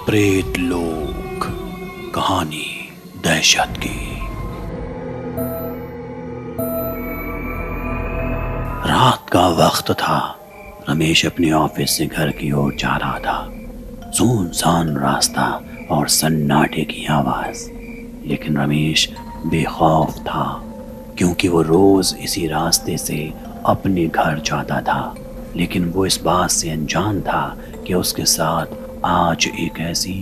प्रेत लोक कहानी दहशत की। रात का वक्त था। रमेश अपने ऑफिस से घर की ओर जा रहा था। सुनसान रास्ता और सन्नाटे की आवाज, लेकिन रमेश बेखौफ था क्योंकि वो रोज इसी रास्ते से अपने घर जाता था। लेकिन वो इस बात से अनजान था कि उसके साथ आज एक ऐसी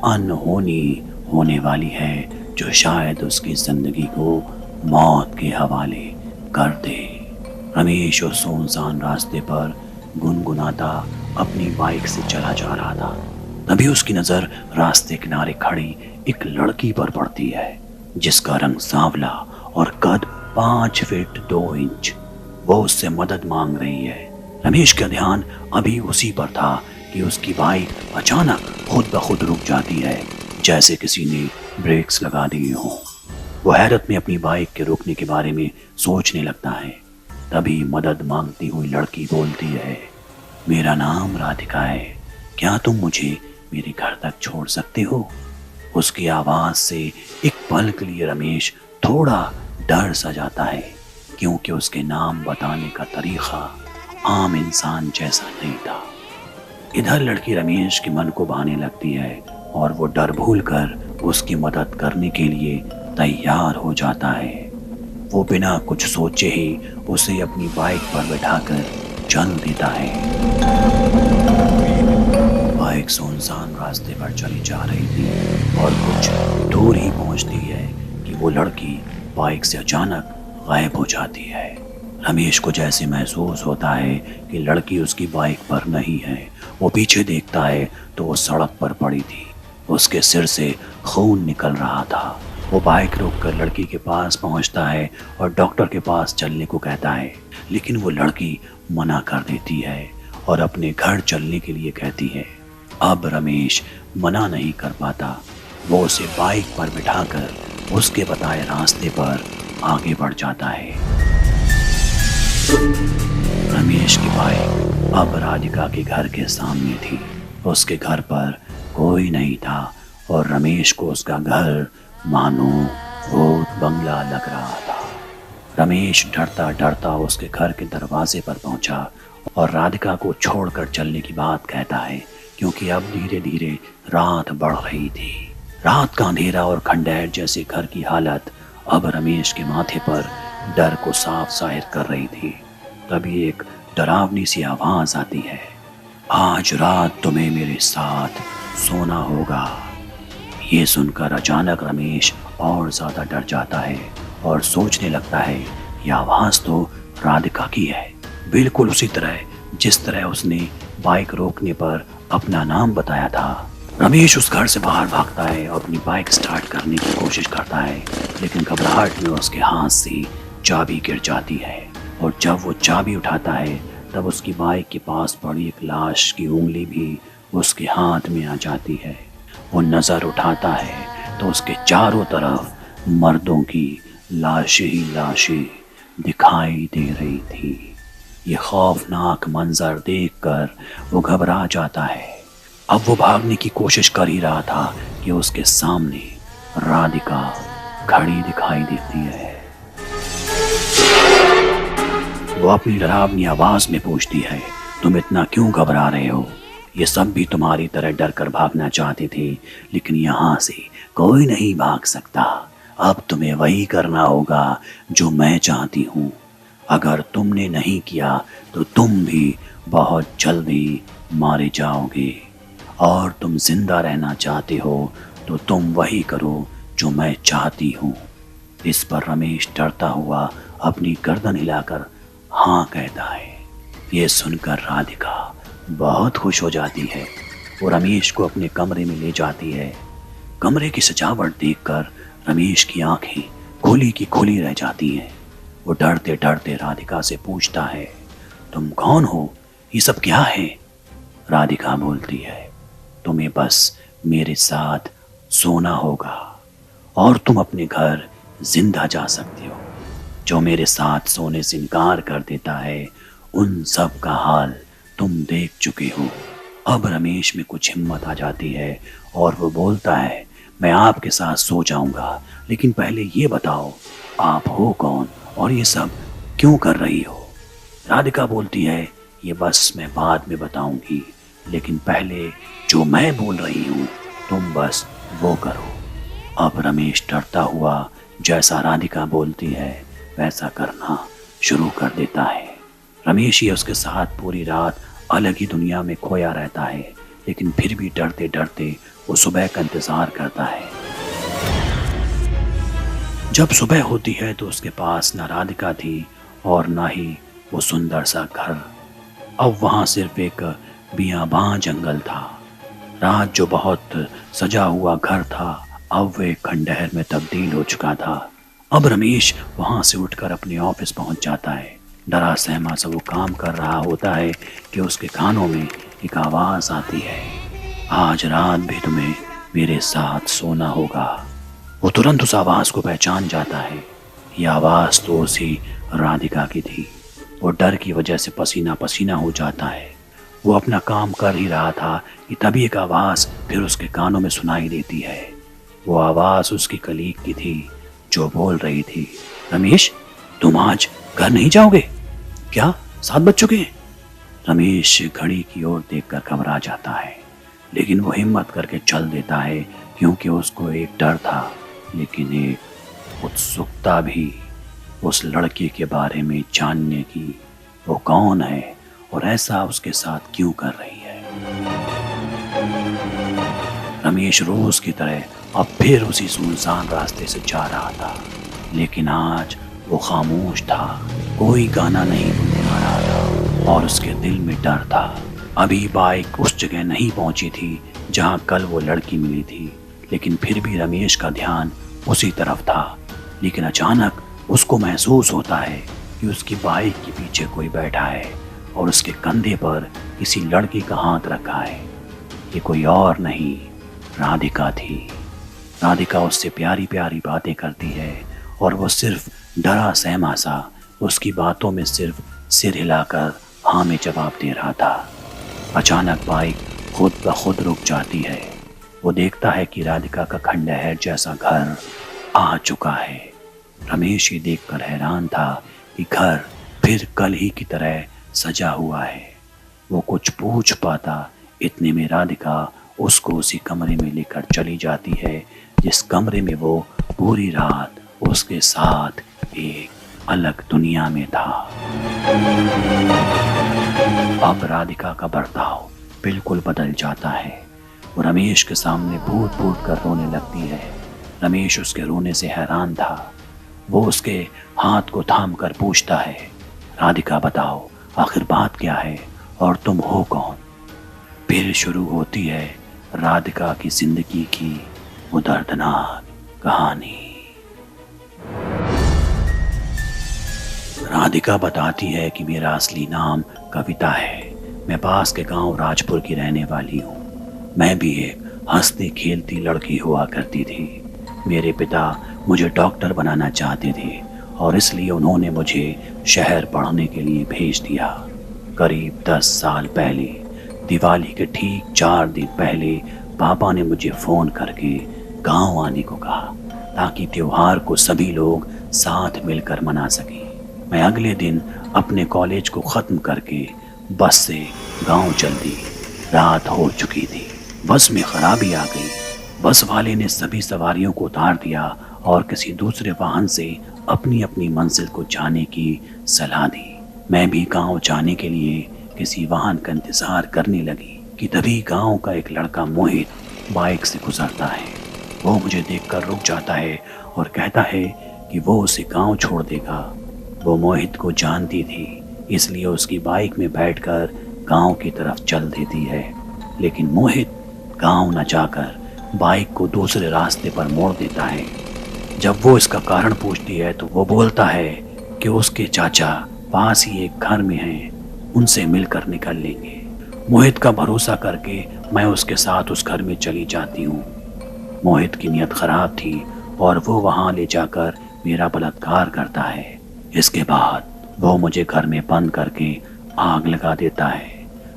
अनहोनी होने वाली है जो शायद उसकी जिंदगी को मौत के हवाले कर दे। रमेश उस सुनसान रास्ते पर गुनगुनाता अपनी बाइक से चला जा रहा था। तभी उसकी नजर रास्ते किनारे खड़ी एक लड़की पर पड़ती है जिसका रंग सांवला और कद 5 फीट 2 इंच। वो उससे मदद मांग रही है। रमेश का ध्यान अभी उसी पर था कि उसकी बाइक अचानक खुद ब खुद रुक जाती है, जैसे किसी ने ब्रेक्स लगा दिए हों। वो हैरत में अपनी बाइक के रुकने के बारे में सोचने लगता है। तभी मदद मांगती हुई लड़की बोलती है, मेरा नाम राधिका है, क्या तुम मुझे मेरे घर तक छोड़ सकते हो? उसकी आवाज से एक पल के लिए रमेश थोड़ा डर सा जाता है, क्योंकि उसके नाम बताने का तरीका आम इंसान जैसा नहीं था। इधर लड़की रमेश के मन को भाने लगती है और वो डर भूलकर उसकी मदद करने के लिए तैयार हो जाता है। वो बिना कुछ सोचे ही उसे अपनी बाइक पर बैठाकर चल देता है। बाइक सुनसान रास्ते पर चली जा रही थी और कुछ दूर ही पहुंचती है कि वो लड़की बाइक से अचानक गायब हो जाती है। रमेश को जैसे महसूस होता है कि लड़की उसकी बाइक पर नहीं है। वो पीछे देखता है तो वो सड़क पर पड़ी थी, उसके सिर से खून निकल रहा था। वो बाइक रोककर लड़की के पास पहुंचता है और डॉक्टर के पास चलने को कहता है, लेकिन वो लड़की मना कर देती है और अपने घर चलने के लिए कहती है। अब रमेश मना नहीं कर पाता। वो उसे बाइक पर बिठाकर उसके बताए रास्ते पर आगे बढ़ जाता है। रमेश की बाइक अब राधिका के घर के सामने थी। उसके घर पर कोई नहीं था और रमेश को उसका घर मानो भूत बंगला लग रहा था। रमेश डरता डरता उसके घर के दरवाजे पर पहुंचा और राधिका को छोड़कर चलने की बात कहता है, क्योंकि अब धीरे धीरे रात बढ़ रही थी। रात का अंधेरा और खंडहर जैसे घर की हालत अब रमेश के माथे पर डर को साफ जाहिर कर रही थी। तभी एक डरावनी सी आवाज आती है, आज रात तुम्हें मेरे साथ सोना होगा। ये सुनकर अचानक रमेश और ज्यादा डर जाता है और सोचने लगता है, यह आवाज तो राधिका की है, बिल्कुल उसी तरह जिस तरह उसने बाइक रोकने पर अपना नाम बताया था। रमेश उस घर से बाहर भागता है और अपनी बाइक स्टार्ट करने की कोशिश करता है, लेकिन घबराहट में उसके हाथ से चाबी गिर जाती है और जब वो चाबी उठाता है तब उसकी बाइक के पास पड़ी एक लाश की उंगली भी उसके हाथ में आ जाती है। वो नजर उठाता है तो उसके चारों तरफ मर्दों की लाशें ही लाशें दिखाई दे रही थी। ये खौफनाक मंजर देखकर वो घबरा जाता है। अब वो भागने की कोशिश कर ही रहा था कि उसके सामने राधिका खड़ी दिखाई देती है। वो अपनी डरावनी आवाज में पूछती है, तुम इतना क्यों घबरा रहे हो? ये सब भी तुम्हारी तरह डर कर भागना चाहते थे, लेकिन यहाँ से कोई नहीं भाग सकता। अब तुम्हें वही करना होगा जो मैं चाहती हूँ। अगर तुमने नहीं किया तो तुम भी बहुत जल्दी मारे जाओगे, और तुम जिंदा रहना चाहते हो तो तुम वही करो जो मैं चाहती हूँ। इस पर रमेश डरता हुआ अपनी गर्दन हिलाकर हाँ कहता है। ये सुनकर राधिका बहुत खुश हो जाती है। वो रमेश को अपने कमरे में ले जाती है। कमरे की सजावट देखकर रमेश की आंखें खुली की खुली रह जाती हैं। वो डरते डरते राधिका से पूछता है, तुम कौन हो? ये सब क्या है? राधिका बोलती है, तुम्हें बस मेरे साथ सोना होगा और तुम अपने घर जिंदा जा सकते हो। जो मेरे साथ सोने से इनकार कर देता है, उन सब का हाल तुम देख चुके हो। अब रमेश में कुछ हिम्मत आ जाती है और वो बोलता है, मैं आपके साथ सो जाऊंगा, लेकिन पहले ये बताओ आप हो कौन और ये सब क्यों कर रही हो। राधिका बोलती है, ये बस मैं बाद में बताऊंगी, लेकिन पहले जो मैं बोल रही हूँ तुम बस वो करो। अब रमेश डरता हुआ जैसा राधिका बोलती है वैसा करना शुरू कर देता है। रमेश ही उसके साथ पूरी रात अलग ही दुनिया में खोया रहता है, लेकिन फिर भी डरते डरते वो सुबह का इंतजार करता है। जब सुबह होती है तो उसके पास ना राधिका थी और ना ही वो सुंदर सा घर। अब वहां सिर्फ एक बियाबां जंगल था। रात जो बहुत सजा हुआ घर था अब वो एक खंडहर में तब्दील हो चुका था। अब रमेश वहां से उठकर अपने ऑफिस पहुंच जाता है। डरा सहमा सा वो काम कर रहा होता है कि उसके कानों में एक आवाज आती है, आज रात भी तुम्हें मेरे साथ सोना होगा। वो तुरंत उस आवाज को पहचान जाता है। ये आवाज तो उसी राधिका की थी। वो डर की वजह से पसीना पसीना हो जाता है। वो अपना काम कर ही रहा था कि तभी एक आवाज फिर उसके कानों में सुनाई देती है। वो आवाज उसकी कलीग की थी जो बोल रही थी, रमेश तुम आज घर नहीं जाओगे क्या? 7 बज चुके हैं। रमेश घड़ी की ओर देखकर घबरा जाता है, लेकिन वो हिम्मत करके चल देता है क्योंकि उसको एक डर था, लेकिन एक उत्सुकता भी उस लड़की के बारे में जानने की। वो कौन है और ऐसा उसके साथ क्यों कर रही है। रमेश रोज की तरह अब फिर उसी सुनसान रास्ते से जा रहा था, लेकिन आज वो खामोश था। कोई गाना नहीं गुनगुना रहा था और उसके दिल में डर था। अभी बाइक उस जगह नहीं पहुंची थी जहां कल वो लड़की मिली थी, लेकिन फिर भी रमेश का ध्यान उसी तरफ था। लेकिन अचानक उसको महसूस होता है कि उसकी बाइक के पीछे कोई बैठा है और उसके कंधे पर किसी लड़की का हाथ रखा है। ये कोई और नहीं, राधिका थी। राधिका उससे प्यारी प्यारी बातें करती है और वो सिर्फ डरा सहमा सा उसकी बातों में सिर्फ सिर हिलाकर हाँ में जवाब दे रहा था। अचानक बाइक खुद ब खुद रुक जाती है। वो देखता है कि राधिका का खंडहर जैसा घर आ चुका है। रमेश ये देखकर हैरान था कि घर फिर कल ही की तरह सजा हुआ है। वो कुछ पूछ पाता इतने में राधिका उसको उसी कमरे में लेकर चली जाती है जिस कमरे में वो पूरी रात उसके साथ एक अलग दुनिया में था। अब राधिका का बर्ताव बिल्कुल बदल जाता है। वो रमेश के सामने फूट फूट कर रोने लगती है। रमेश उसके रोने से हैरान था। वो उसके हाथ को थाम कर पूछता है, राधिका बताओ आखिर बात क्या है और तुम हो कौन। फिर शुरू होती है राधिका की जिंदगी की वो दर्दनाक कहानी। राधिका बताती है कि मेरा असली नाम कविता है। मैं पास के गांव राजपुर की रहने वाली हूँ। मैं भी एक हंसती खेलती लड़की हुआ करती थी। मेरे पिता मुझे डॉक्टर बनाना चाहते थे और इसलिए उन्होंने मुझे शहर पढ़ने के लिए भेज दिया। करीब 10 साल पहले दिवाली के ठीक 4 दिन पहले पापा ने मुझे फ़ोन करके गांव आने को कहा ताकि त्योहार को सभी लोग साथ मिलकर मना सकें। मैं अगले दिन अपने कॉलेज को ख़त्म करके बस से गांव चल दी। रात हो चुकी थी। बस में खराबी आ गई। बस वाले ने सभी सवारियों को उतार दिया और किसी दूसरे वाहन से अपनी अपनी मंजिल को जाने की सलाह दी। मैं भी गांव जाने के लिए किसी वाहन का इंतजार करने लगी कि तभी गांव का एक लड़का मोहित बाइक से गुजरता है। वो मुझे देखकर रुक जाता है और कहता है कि वो उसे गांव छोड़ देगा। वो मोहित को जानती थी, इसलिए उसकी बाइक में बैठकर गांव की तरफ चल देती है। लेकिन मोहित गांव न जाकर बाइक को दूसरे रास्ते पर मोड़ देता है। जब वो इसका कारण पूछती है तो वो बोलता है कि उसके चाचा पास ही एक घर में हैं, उनसे मिलकर निकल लेंगे। मोहित का भरोसा करके मैं उसके साथ उस घर में चली जाती हूँ। मोहित की नीयत खराब थी और वो वहाँ ले जाकर मेरा बलात्कार करता है। इसके बाद वो मुझे घर में बंद करके आग लगा देता है।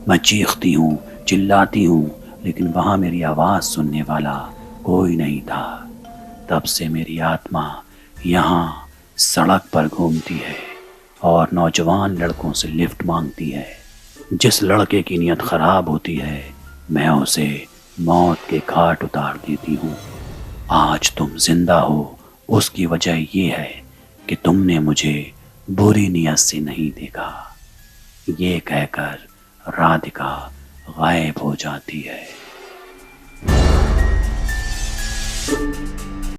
मैं चीखती हूँ चिल्लाती हूँ लेकिन वहाँ मेरी आवाज़ सुनने वाला कोई नहीं था। तब से मेरी आत्मा यहाँ सड़क पर घूमती है और नौजवान लड़कों से लिफ्ट मांगती है। जिस लड़के की नीयत खराब होती है मैं उसे मौत के घाट उतार देती हूँ। आज तुम जिंदा हो उसकी वजह ये है कि तुमने मुझे बुरी नीयत से नहीं देखा। ये कहकर राधिका गायब हो जाती है।